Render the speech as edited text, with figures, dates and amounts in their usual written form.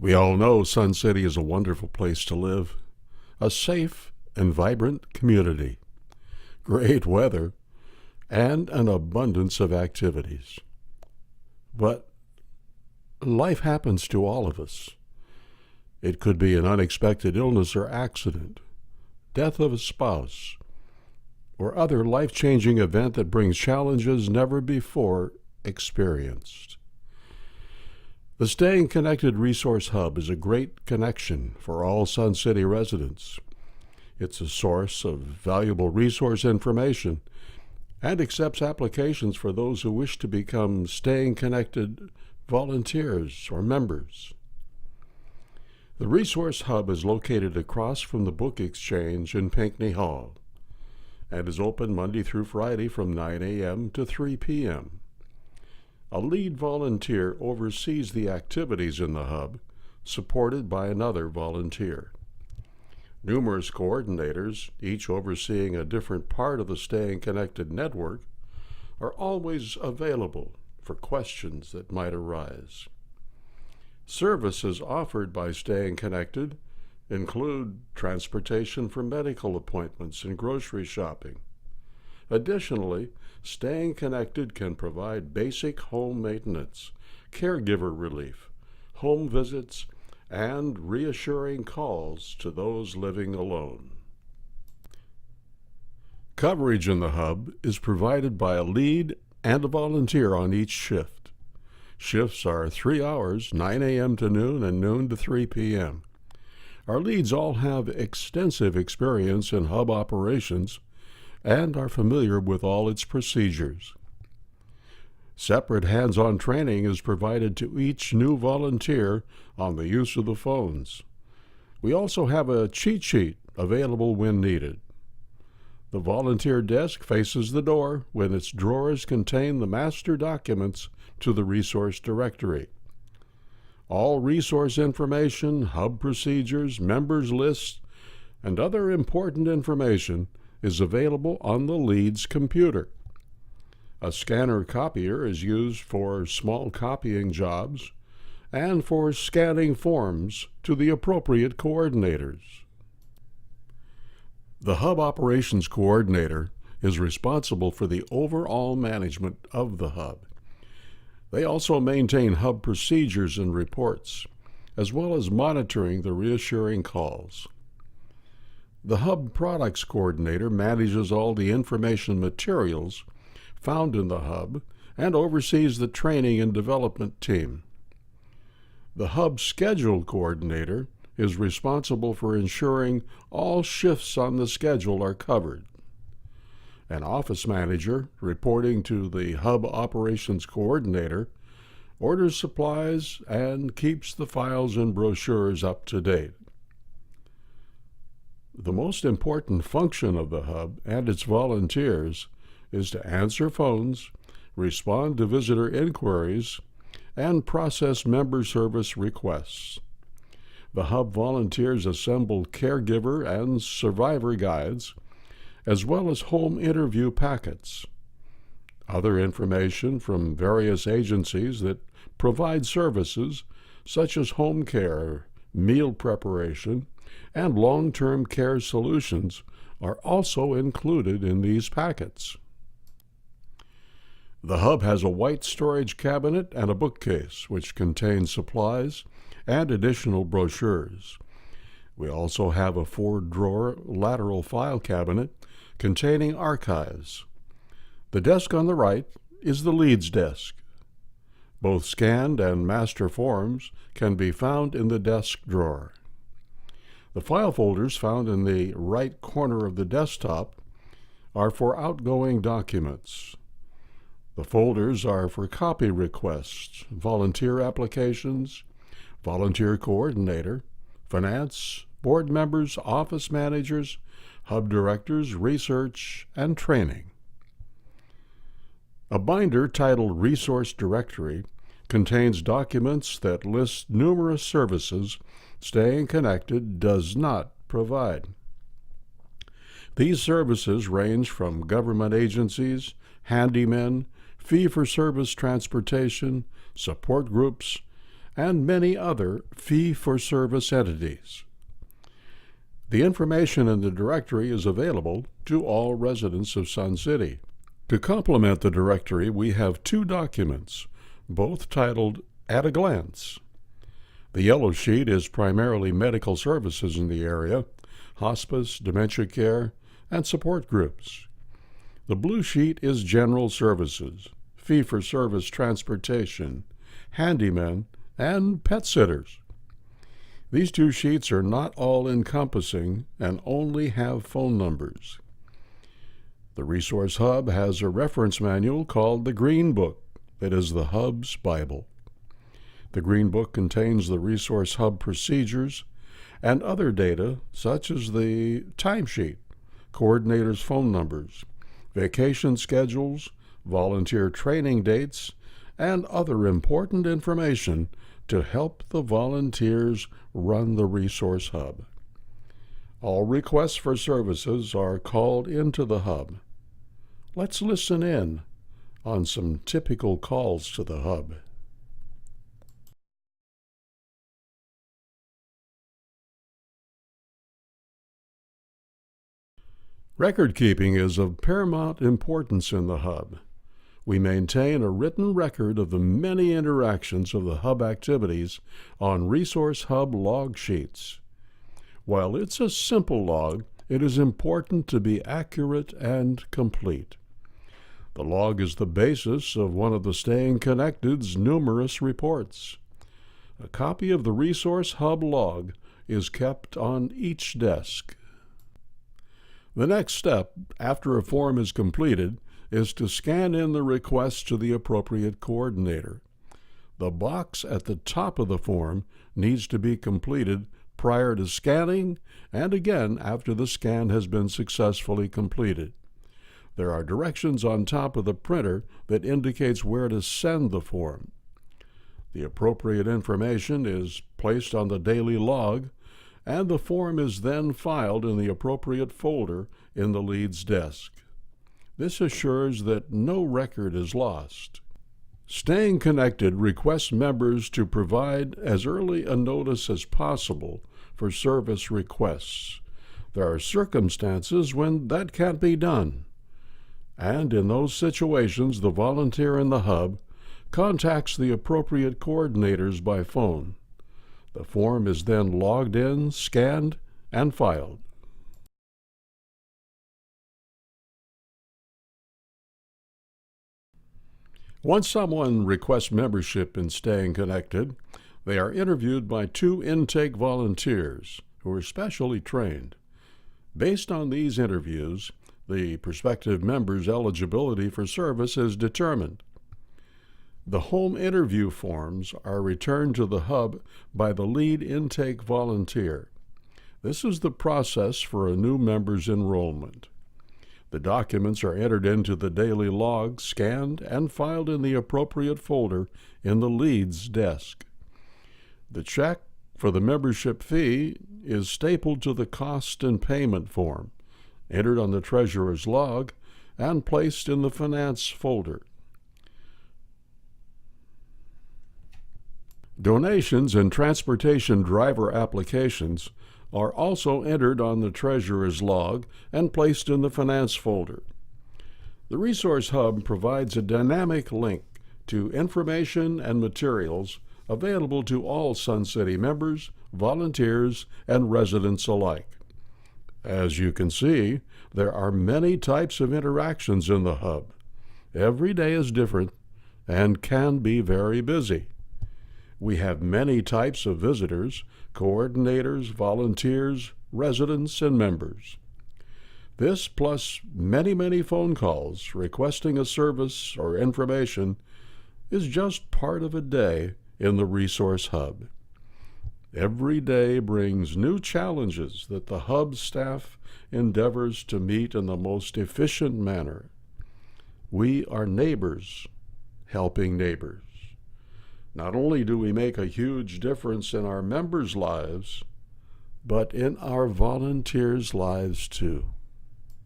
We all know Sun City is a wonderful place to live, a safe and vibrant community, great weather, and an abundance of activities. But life happens to all of us. It could be an unexpected illness or accident, death of a spouse, or other life-changing event that brings challenges never before experienced. The Staying Connected Resource Hub is a great connection for all Sun City residents. It's a source of valuable resource information and accepts applications for those who wish to become Staying Connected volunteers or members. The Resource Hub is located across from the Book Exchange in Pinckney Hall and is open Monday through Friday from 9 a.m. to 3 p.m. A lead volunteer oversees the activities in the hub, supported by another volunteer. Numerous coordinators, each overseeing a different part of the Staying Connected network, are always available for questions that might arise. Services offered by Staying Connected include transportation for medical appointments and grocery shopping. Additionally, Staying Connected can provide basic home maintenance, caregiver relief, home visits, and reassuring calls to those living alone. Coverage in the hub is provided by a lead and a volunteer on each shift. Shifts are 3 hours, 9 a.m. to noon and noon to 3 p.m. Our leads all have extensive experience in hub operations and are familiar with all its procedures. Separate hands-on training is provided to each new volunteer on the use of the phones. We also have a cheat sheet available when needed. The volunteer desk faces the door when its drawers contain the master documents to the resource directory. All resource information, hub procedures, members lists, and other important information is available on the lead's computer. A scanner copier is used for small copying jobs and for scanning forms to the appropriate coordinators. The Hub Operations Coordinator is responsible for the overall management of the Hub. They also maintain Hub procedures and reports, as well as monitoring the reassuring calls. The Hub Products Coordinator manages all the information materials found in the Hub and oversees the training and development team. The Hub Schedule Coordinator is responsible for ensuring all shifts on the schedule are covered. An office manager, reporting to the Hub Operations Coordinator, orders supplies and keeps the files and brochures up to date. The most important function of the Hub and its volunteers is to answer phones, respond to visitor inquiries, and process member service requests. The Hub volunteers assemble caregiver and survivor guides, as well as home interview packets. Other information from various agencies that provide services such as home care, meal preparation, and long-term care solutions are also included in these packets. The Hub has a white storage cabinet and a bookcase, which contains supplies and additional brochures. We also have a 4-drawer lateral file cabinet containing archives. The desk on the right is the leads desk. Both scanned and master forms can be found in the desk drawer. The file folders found in the right corner of the desktop are for outgoing documents. The folders are for copy requests, volunteer applications, volunteer coordinator, finance, board members, office managers, hub directors, research, and training. A binder titled Resource Directory contains documents that list numerous services Staying Connected does not provide. These services range from government agencies, handymen, fee-for-service transportation, support groups, and many other fee-for-service entities. The information in the directory is available to all residents of Sun City. To complement the directory, we have two documents, both titled At a Glance. The yellow sheet is primarily medical services in the area, hospice, dementia care, and support groups. The blue sheet is general services, fee-for-service transportation, handymen, and pet sitters. These two sheets are not all-encompassing and only have phone numbers. The Resource Hub has a reference manual called the Green Book that is the Hub's Bible. The Green Book contains the Resource Hub procedures and other data such as the timesheet, coordinators' phone numbers, vacation schedules, volunteer training dates, and other important information to help the volunteers run the Resource Hub. All requests for services are called into the Hub. Let's listen in on some typical calls to the Hub. Record keeping is of paramount importance in the Hub. We maintain a written record of the many interactions of the Hub activities on Resource Hub log sheets. While it's a simple log, it is important to be accurate and complete. The log is the basis of one of the Staying Connected's numerous reports. A copy of the Resource Hub log is kept on each desk. The next step, after a form is completed, is to scan in the request to the appropriate coordinator. The box at the top of the form needs to be completed prior to scanning and again after the scan has been successfully completed. There are directions on top of the printer that indicates where to send the form. The appropriate information is placed on the daily log, and the form is then filed in the appropriate folder in the lead's desk. This assures that no record is lost. Staying Connected requests members to provide as early a notice as possible for service requests. There are circumstances when that can't be done. And in those situations, the volunteer in the Hub contacts the appropriate coordinators by phone. The form is then logged in, scanned, and filed. Once someone requests membership in Staying Connected, they are interviewed by two intake volunteers who are specially trained. Based on these interviews, the prospective member's eligibility for service is determined. The home interview forms are returned to the Hub by the lead intake volunteer. This is the process for a new member's enrollment. The documents are entered into the daily log, scanned, and filed in the appropriate folder in the lead's desk. The check for the membership fee is stapled to the cost and payment form, entered on the treasurer's log, and placed in the finance folder. Donations and transportation driver applications are also entered on the treasurer's log and placed in the finance folder. The Resource Hub provides a dynamic link to information and materials available to all Sun City members, volunteers, and residents alike. As you can see, there are many types of interactions in the Hub. Every day is different and can be very busy. We have many types of visitors, coordinators, volunteers, residents, and members. This, plus many phone calls requesting a service or information, is just part of a day in the Resource Hub. Every day brings new challenges that the Hub staff endeavors to meet in the most efficient manner. We are neighbors helping neighbors. Not only do we make a huge difference in our members' lives, but in our volunteers' lives too.